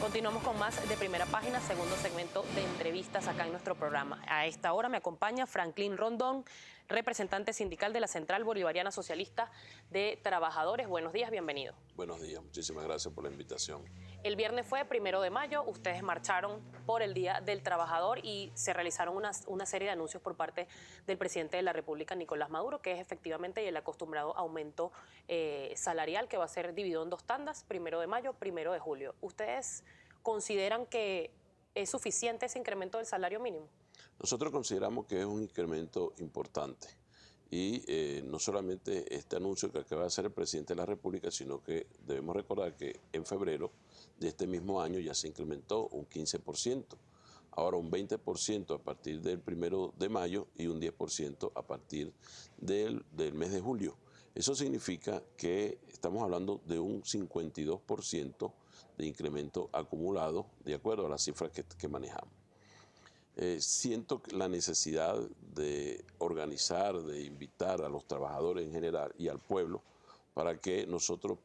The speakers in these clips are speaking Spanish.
Continuamos con más de Primera Página, segundo segmento de entrevistas acá en nuestro programa. A esta hora me acompaña Franklin Rondón, representante sindical de la Central Bolivariana Socialista de Trabajadores. Buenos días, bienvenido. Buenos días, muchísimas gracias por la invitación. El viernes fue 1 de mayo, ustedes marcharon por el Día del Trabajador y se realizaron una serie de anuncios por parte del presidente de la República, Nicolás Maduro, que es efectivamente el acostumbrado aumento salarial que va a ser dividido en dos tandas, 1 de mayo, 1 de julio. ¿Ustedes consideran que es suficiente ese incremento del salario mínimo? Nosotros consideramos que es un incremento importante y no solamente este anuncio que acaba de hacer el presidente de la República, sino que debemos recordar que en febrero de este mismo año ya se incrementó un 15%, ahora un 20% a partir del 1 de mayo y un 10% a partir del mes de julio. Eso significa que estamos hablando de un 52% de incremento acumulado de acuerdo a las cifras que manejamos. Siento la necesidad de organizar, de invitar a los trabajadores en general y al pueblo para que nosotros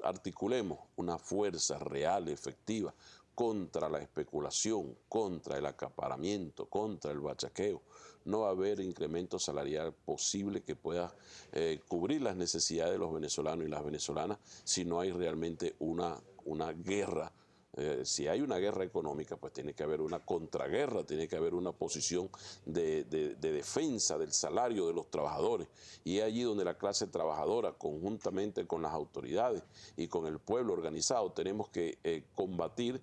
articulemos una fuerza real, efectiva, contra la especulación, contra el acaparamiento, contra el bachaqueo. No va a haber incremento salarial posible que pueda cubrir las necesidades de los venezolanos y las venezolanas si no hay realmente una guerra. Si hay una guerra económica, pues tiene que haber una contraguerra, tiene que haber una posición de defensa del salario de los trabajadores. Y es allí donde la clase trabajadora, conjuntamente con las autoridades y con el pueblo organizado, tenemos que combatir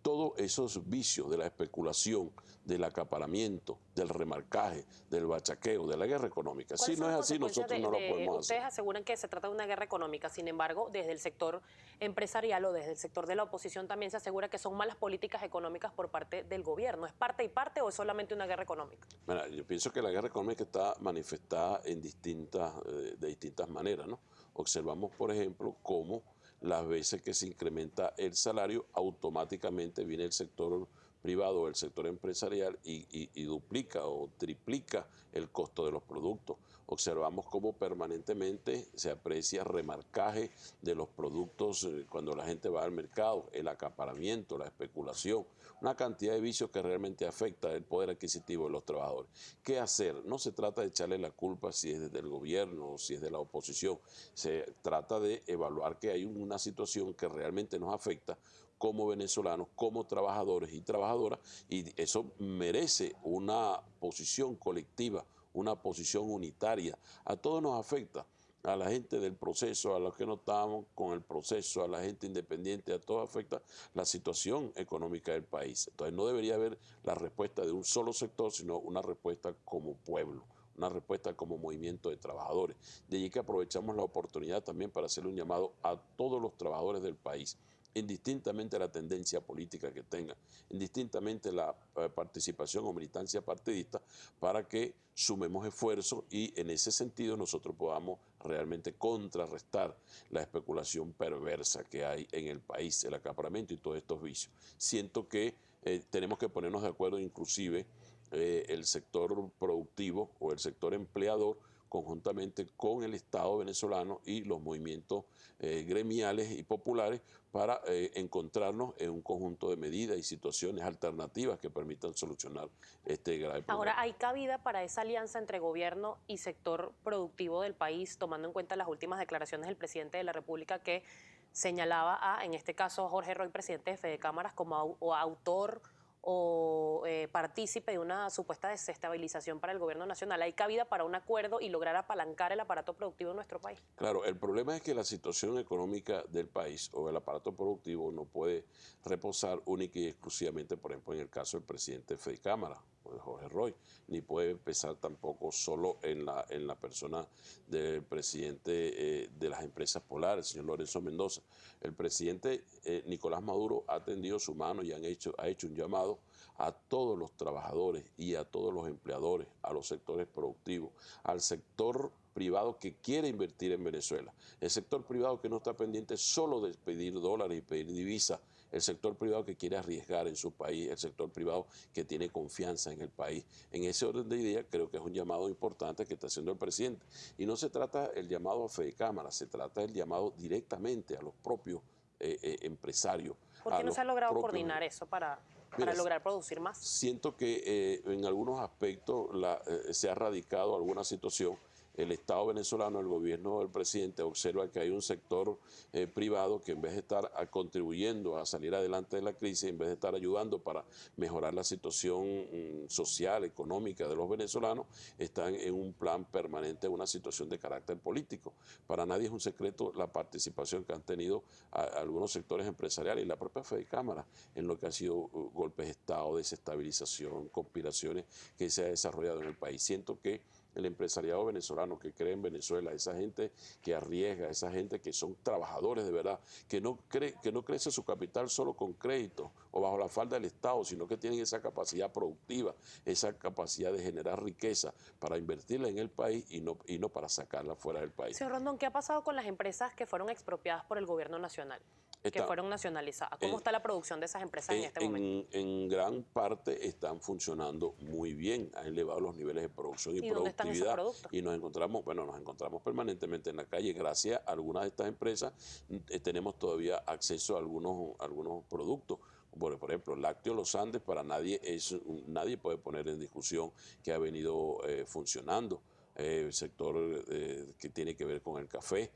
todos esos vicios de la especulación, del acaparamiento, del remarcaje, del bachaqueo, de la guerra económica. Si no es así, nosotros no lo podemos hacer. Ustedes aseguran que se trata de una guerra económica, sin embargo, desde el sector empresarial o desde el sector de la oposición también se asegura que son malas políticas económicas por parte del gobierno. ¿Es parte y parte o es solamente una guerra económica? Mira, yo pienso que la guerra económica está manifestada en de distintas maneras, ¿no? Observamos, por ejemplo, cómo las veces que se incrementa el salario, automáticamente viene el sector privado o el sector empresarial y duplica o triplica el costo de los productos. Observamos cómo permanentemente se aprecia remarcaje de los productos cuando la gente va al mercado, el acaparamiento, la especulación, una cantidad de vicios que realmente afecta el poder adquisitivo de los trabajadores. ¿Qué hacer? No se trata de echarle la culpa si es desde el gobierno o si es de la oposición. Se trata de evaluar que hay una situación que realmente nos afecta como venezolanos, como trabajadores y trabajadoras, y eso merece una posición colectiva, una posición unitaria. A todos nos afecta, a la gente del proceso, a los que no estamos con el proceso, a la gente independiente, a todos afecta la situación económica del país. Entonces no debería haber la respuesta de un solo sector, sino una respuesta como pueblo, una respuesta como movimiento de trabajadores. De allí que aprovechamos la oportunidad también para hacer un llamado a todos los trabajadores del país, indistintamente la tendencia política que tengan, indistintamente la participación o militancia partidista, para que sumemos esfuerzos y en ese sentido nosotros podamos realmente contrarrestar la especulación perversa que hay en el país, el acaparamiento y todos estos vicios. Siento que tenemos que ponernos de acuerdo inclusive el sector productivo o el sector empleador conjuntamente con el Estado venezolano y los movimientos gremiales y populares para encontrarnos en un conjunto de medidas y situaciones alternativas que permitan solucionar este grave problema. Ahora, ¿hay cabida para esa alianza entre gobierno y sector productivo del país, tomando en cuenta las últimas declaraciones del presidente de la República que señalaba en este caso, Jorge Roy, presidente de Fede Cámaras, como autor o partícipe de una supuesta desestabilización para el gobierno nacional? ¿Hay cabida para un acuerdo y lograr apalancar el aparato productivo en nuestro país? Claro, el problema es que la situación económica del país o el aparato productivo no puede reposar única y exclusivamente, por ejemplo, en el caso del presidente de Fede Cámara, Jorge Roy, ni puede empezar tampoco solo en la persona del presidente de las empresas polares, el señor Lorenzo Mendoza. El presidente Nicolás Maduro ha tendido su mano y ha hecho un llamado a todos los trabajadores y a todos los empleadores, a los sectores productivos, al sector privado que quiere invertir en Venezuela, el sector privado que no está pendiente solo de pedir dólares y pedir divisas, el sector privado que quiere arriesgar en su país, el sector privado que tiene confianza en el país. En ese orden de ideas creo que es un llamado importante que está haciendo el presidente. Y no se trata el llamado a Fede Cámara, se trata el llamado directamente a los propios empresarios. ¿Por qué no se ha logrado coordinar eso para lograr producir más? Siento que en algunos aspectos se ha radicado alguna situación. El Estado venezolano, el gobierno del presidente, observa que hay un sector privado que en vez de estar contribuyendo a salir adelante de la crisis, en vez de estar ayudando para mejorar la situación social, económica de los venezolanos, están en un plan permanente, una situación de carácter político. Para nadie es un secreto la participación que han tenido algunos sectores empresariales y la propia Fedecámara en lo que ha sido golpes de Estado, desestabilización, conspiraciones que se ha desarrollado en el país. Siento que el empresariado venezolano que cree en Venezuela, esa gente que arriesga, esa gente que son trabajadores de verdad, que no crece su capital solo con crédito o bajo la falda del Estado, sino que tienen esa capacidad productiva, esa capacidad de generar riqueza para invertirla en el país y no para sacarla fuera del país. Señor Rondón, ¿qué ha pasado con las empresas que fueron expropiadas por el gobierno nacional? Que fueron nacionalizadas. ¿Cómo está la producción de esas empresas en este momento? En gran parte están funcionando muy bien, han elevado los niveles de producción y ¿Dónde están esos productividad productos? y nos encontramos permanentemente en la calle. Gracias a algunas de estas empresas tenemos todavía acceso a algunos productos. Por ejemplo, Lácteo Los Andes para nadie puede poner en discusión que ha venido funcionando. El sector que tiene que ver con el café,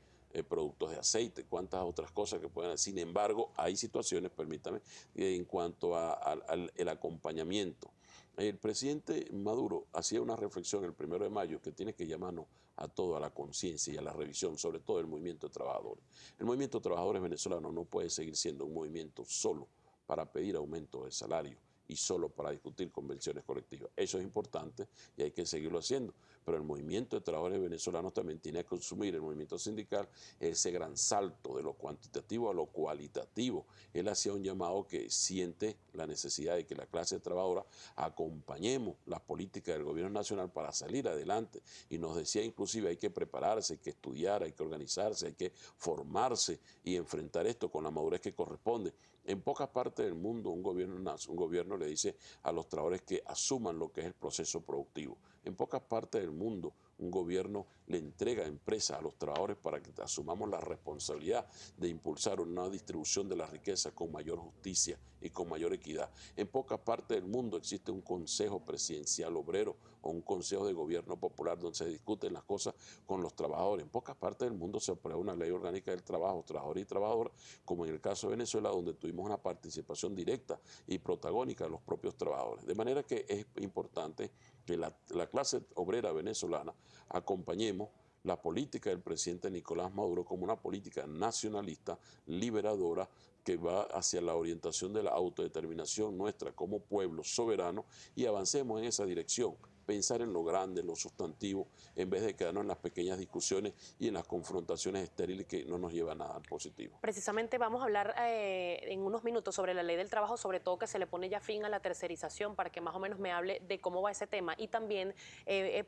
productos de aceite, cuántas otras cosas que pueden haber. Sin embargo, hay situaciones, permítame, en cuanto al acompañamiento. El presidente Maduro hacía una reflexión el 1 de mayo que tiene que llamarnos a todo, a la conciencia y a la revisión, sobre todo el movimiento de trabajadores. El movimiento de trabajadores venezolanos no puede seguir siendo un movimiento solo para pedir aumento de salario y solo para discutir convenciones colectivas. Eso es importante y hay que seguirlo haciendo. Pero el movimiento de trabajadores venezolanos también tiene que asumir, el movimiento sindical, ese gran salto de lo cuantitativo a lo cualitativo. Él hacía un llamado que siente la necesidad de que la clase trabajadora acompañemos las políticas del gobierno nacional para salir adelante. Y nos decía inclusive hay que prepararse, hay que estudiar, hay que organizarse, hay que formarse y enfrentar esto con la madurez que corresponde. En pocas partes del mundo un gobierno le dice a los trabajadores que asuman lo que es el proceso productivo. En pocas partes del mundo un gobierno le entrega empresas a los trabajadores para que asumamos la responsabilidad de impulsar una distribución de la riqueza con mayor justicia y con mayor equidad. En pocas partes del mundo existe un consejo presidencial obrero o un consejo de gobierno popular donde se discuten las cosas con los trabajadores. En pocas partes del mundo se aprueba una ley orgánica del trabajo, trabajador y trabajadora, como en el caso de Venezuela, donde tuvimos una participación directa y protagónica de los propios trabajadores. De manera que es importante que la clase obrera venezolana acompañemos la política del presidente Nicolás Maduro como una política nacionalista, liberadora, que va hacia la orientación de la autodeterminación nuestra como pueblo soberano y avancemos en esa dirección. Pensar en lo grande, en lo sustantivo, en vez de quedarnos en las pequeñas discusiones y en las confrontaciones estériles que no nos llevan a nada positivo. Precisamente vamos a hablar en unos minutos sobre la ley del trabajo, sobre todo que se le pone ya fin a la tercerización, para que más o menos me hable de cómo va ese tema. Y también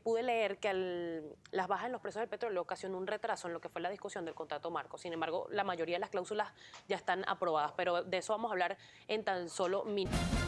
pude leer que las bajas en los precios del petróleo ocasionó un retraso en lo que fue la discusión del contrato marco. Sin embargo, la mayoría de las cláusulas ya están aprobadas, pero de eso vamos a hablar en tan solo minutos.